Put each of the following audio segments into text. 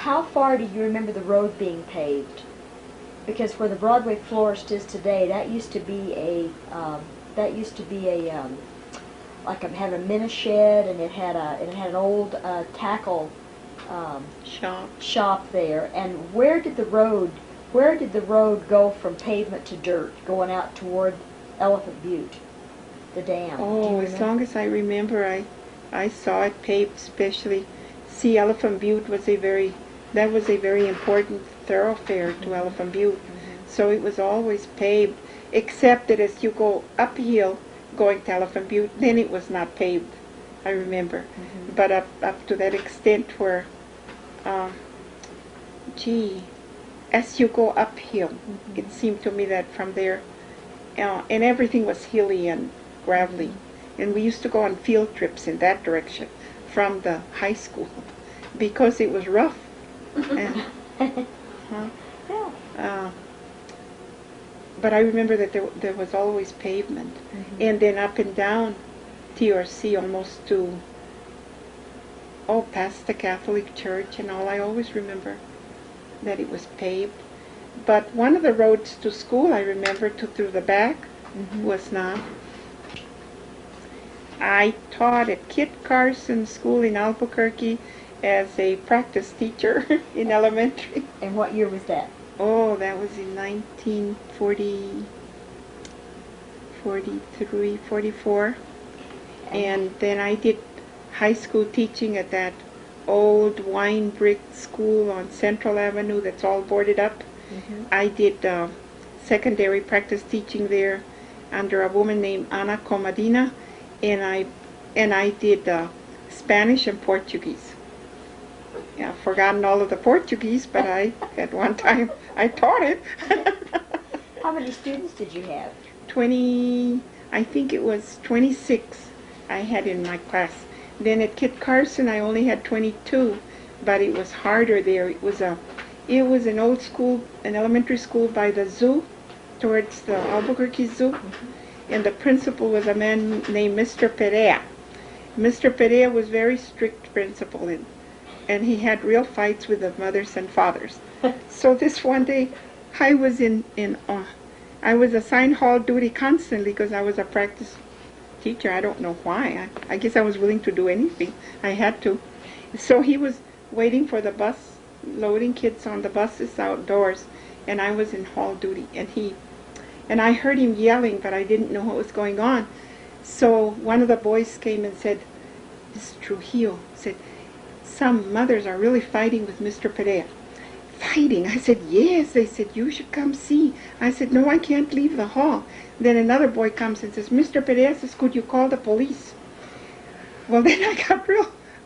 how far do you remember the road being paved? Because where the Broadway florist is today, that used to be a like had a minute shed, and it had an old tackle shop there. And where did the road go from pavement to dirt, going out toward Elephant Butte, the dam? Oh, as long as I remember, I saw it paved. Especially, see, Elephant Butte was a very important thoroughfare to Elephant Butte. So it was always paved, except that as you go uphill going to Elephant Butte, then it was not paved, I remember. But up to that extent where, as you go uphill, it seemed to me that from there, and everything was hilly and gravelly. And we used to go on field trips in that direction from the high school because it was rough. And, but I remember that there was always pavement. And then up and down TRC almost to, past the Catholic Church and all. I always remember that it was paved. But one of the roads to school, I remember, through the back, was not. I taught at Kit Carson School in Albuquerque as a practice teacher in elementary. And what year was that? Oh, that was in 1940, 43, 44. And then I did high school teaching at that old wine brick school on Central Avenue that's all boarded up. I did secondary practice teaching there under a woman named Ana Comadina, and I did Spanish and Portuguese. Yeah, I've forgotten all of the Portuguese, but at one time I taught it. How many students did you have? 20, I think it was 26 I had in my class. Then at Kit Carson I only had 22, but it was harder there. It was an old school, an elementary school by the zoo, towards the Albuquerque Zoo, and the principal was a man named Mr. Perea. Mr. Perea was very strict principal, and he had real fights with the mothers and fathers. So this one day, I was I was assigned hall duty constantly because I was a practice teacher. I don't know why. I guess I was willing to do anything. I had to. So he was waiting for the bus, loading kids on the buses outdoors, and I was in hall duty. And I heard him yelling, but I didn't know what was going on. So one of the boys came and said, "This Trujillo," said, "some mothers are really fighting with Mr. Perea." Fighting? I said, "Yes." They said, "You should come see." I said, "No, I can't leave the hall." Then another boy comes and says, "Mr. Perea says, could you call the police?" Well, then I got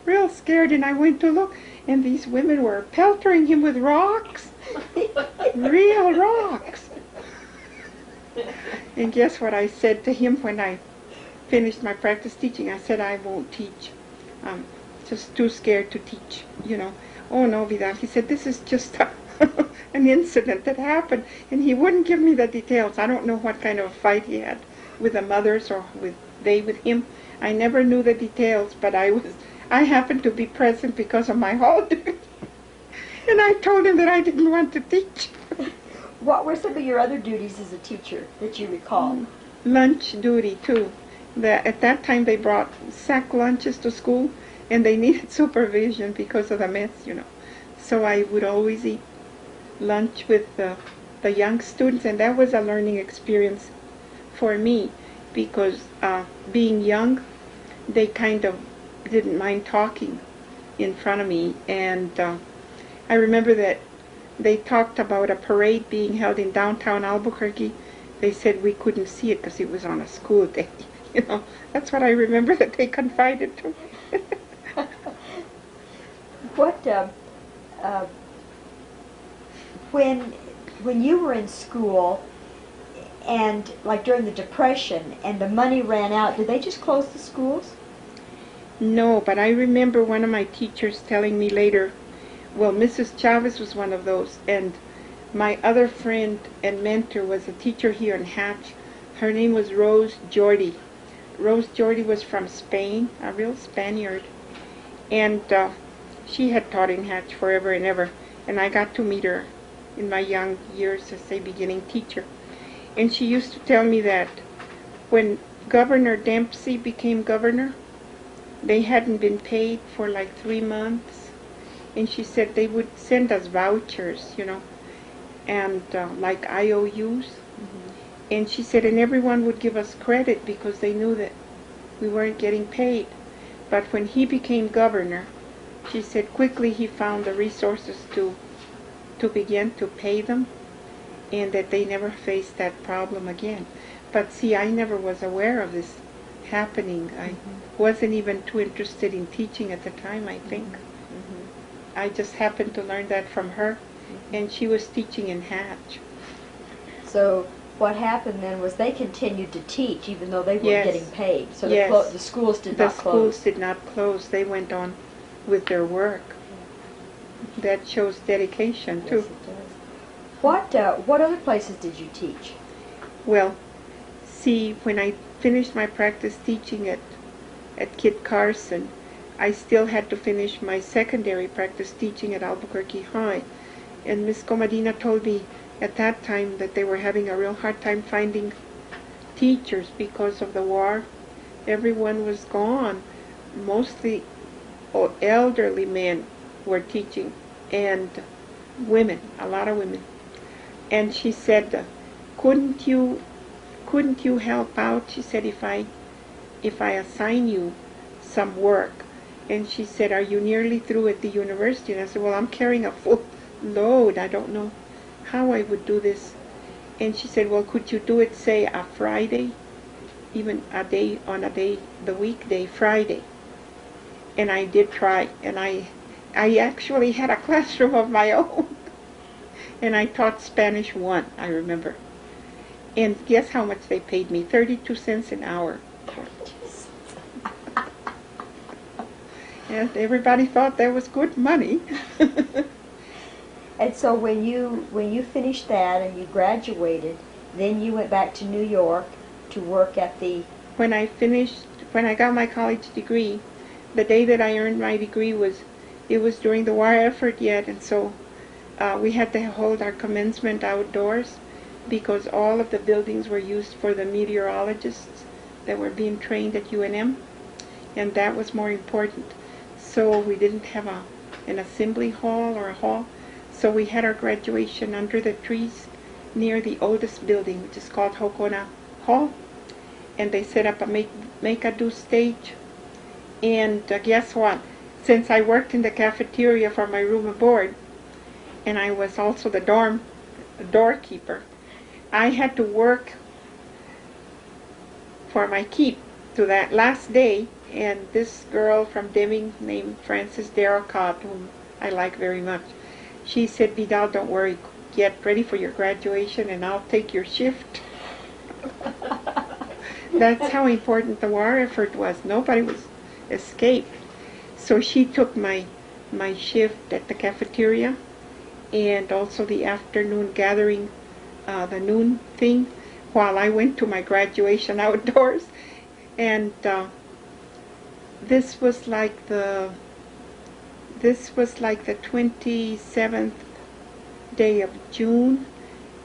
real scared, and I went to look, and these women were peltering him with rocks. Real rocks. And guess what I said to him when I finished my practice teaching? I said, "I won't teach. I'm just too scared to teach, you know." "Oh, no, Vidal." He said, "This is just an incident that happened." And he wouldn't give me the details. I don't know what kind of a fight he had with the mothers or with him. I never knew the details, but I happened to be present because of my hall duty. And I told him that I didn't want to teach. What were some of your other duties as a teacher that you recall? Lunch duty, too. At that time, they brought sack lunches to school, and they needed supervision because of the mess, you know. So I would always eat lunch with the young students, and that was a learning experience for me because being young, they kind of didn't mind talking in front of me. And I remember that they talked about a parade being held in downtown Albuquerque. They said we couldn't see it because it was on a school day. You know, that's what I remember that they confided to me. What, when you were in school, and like during the Depression, and the money ran out, did they just close the schools? No, but I remember one of my teachers telling me later, well, Mrs. Chavez was one of those, and my other friend and mentor was a teacher here in Hatch. Her name was Rose Jordi. Rose Jordi was from Spain, a real Spaniard, and She had taught in Hatch forever and ever, and I got to meet her in my young years as a beginning teacher. And she used to tell me that when Governor Dempsey became governor, they hadn't been paid for like 3 months. And she said they would send us vouchers, and like IOUs. And she said, and everyone would give us credit because they knew that we weren't getting paid. But when he became governor, she said quickly he found the resources to begin to pay them, and that they never faced that problem again. But see, I never was aware of this happening. I wasn't even too interested in teaching at the time, I think. I just happened to learn that from her, and she was teaching in Hatch. So what happened then was they continued to teach even though they weren't Yes. getting paid. So Yes. the schools did The not close. schools did not close. They went on with their work. That shows dedication, Yes, too. it does. What other places did you teach? Well, see, when I finished my practice teaching at Kit Carson, I still had to finish my secondary practice teaching at Albuquerque High. And Miss Comadina told me at that time that they were having a real hard time finding teachers because of the war. Everyone was gone. Mostly elderly men were teaching, and women, a lot of women. And she said, couldn't you help out? She said, if I assign you some work. And she said, are you nearly through at the university? And I said, well, I'm carrying a full load. I don't know how I would do this. And she said, well, could you do it, say, a Friday? Even the weekday, Friday. And I did try. And I actually had a classroom of my own. And I taught Spanish 1, I remember. And guess how much they paid me? 32 cents an hour. And everybody thought that was good money. And so when you finished that and you graduated, then you went back to New York to work at the... When I got my college degree, the day that I earned my degree was during the war effort yet, and so we had to hold our commencement outdoors because all of the buildings were used for the meteorologists that were being trained at UNM, and that was more important. So we didn't have an assembly hall or a hall, so we had our graduation under the trees near the oldest building, which is called Hokona Hall, and they set up a make-a-do stage. And guess what? Since I worked in the cafeteria for my room and board, and I was also the doorkeeper, I had to work for my keep to that last day. And this girl from Deming named Frances Darracott, whom I like very much, she said, Vidal, don't worry, get ready for your graduation and I'll take your shift. That's how important the war effort was. Nobody was escaped. So she took my shift at the cafeteria and also the afternoon gathering, the noon thing, while I went to my graduation outdoors. And this was like the 27th day of June,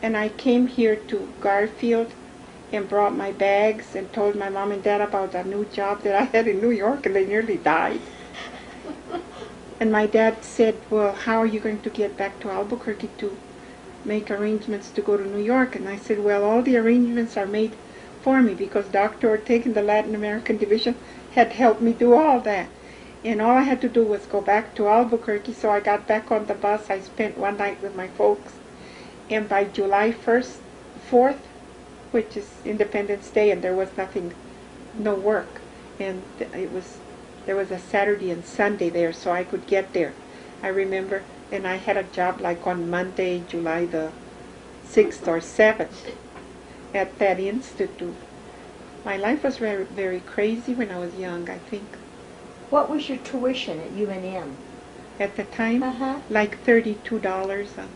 and I came here to Garfield and brought my bags and told my mom and dad about a new job that I had in New York, and they nearly died. And my dad said, well, how are you going to get back to Albuquerque to make arrangements to go to New York? And I said, well, all the arrangements are made for me because Dr. Ortega in the Latin American division had helped me do all that. And all I had to do was go back to Albuquerque, so I got back on the bus. I spent one night with my folks. And by July 4th, which is Independence Day, and there was no work. And there was a Saturday and Sunday there, so I could get there. I remember, and I had a job like on Monday, July the 6th or 7th at that institute. My life was very, very crazy when I was young, I think. What was your tuition at UNM? At the time, like $32 a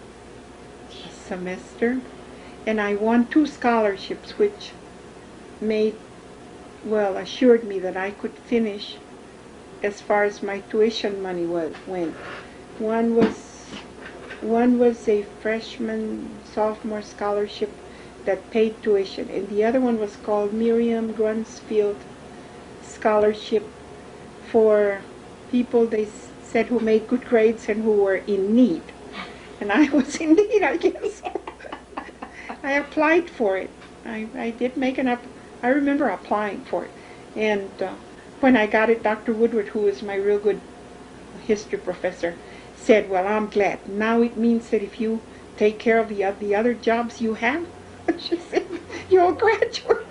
semester. And I won 2 scholarships, which assured me that I could finish as far as my tuition money went. One was a freshman, sophomore scholarship that paid tuition, and the other one was called Miriam Grunsfield Scholarship for people, they said, who made good grades and who were in need. And I was in need, I guess. I applied for it. I did make I remember applying for it. And when I got it, Dr. Woodward, who was my real good history professor, said, well, I'm glad. Now it means that if you take care of the other jobs you have, she said, you'll graduate.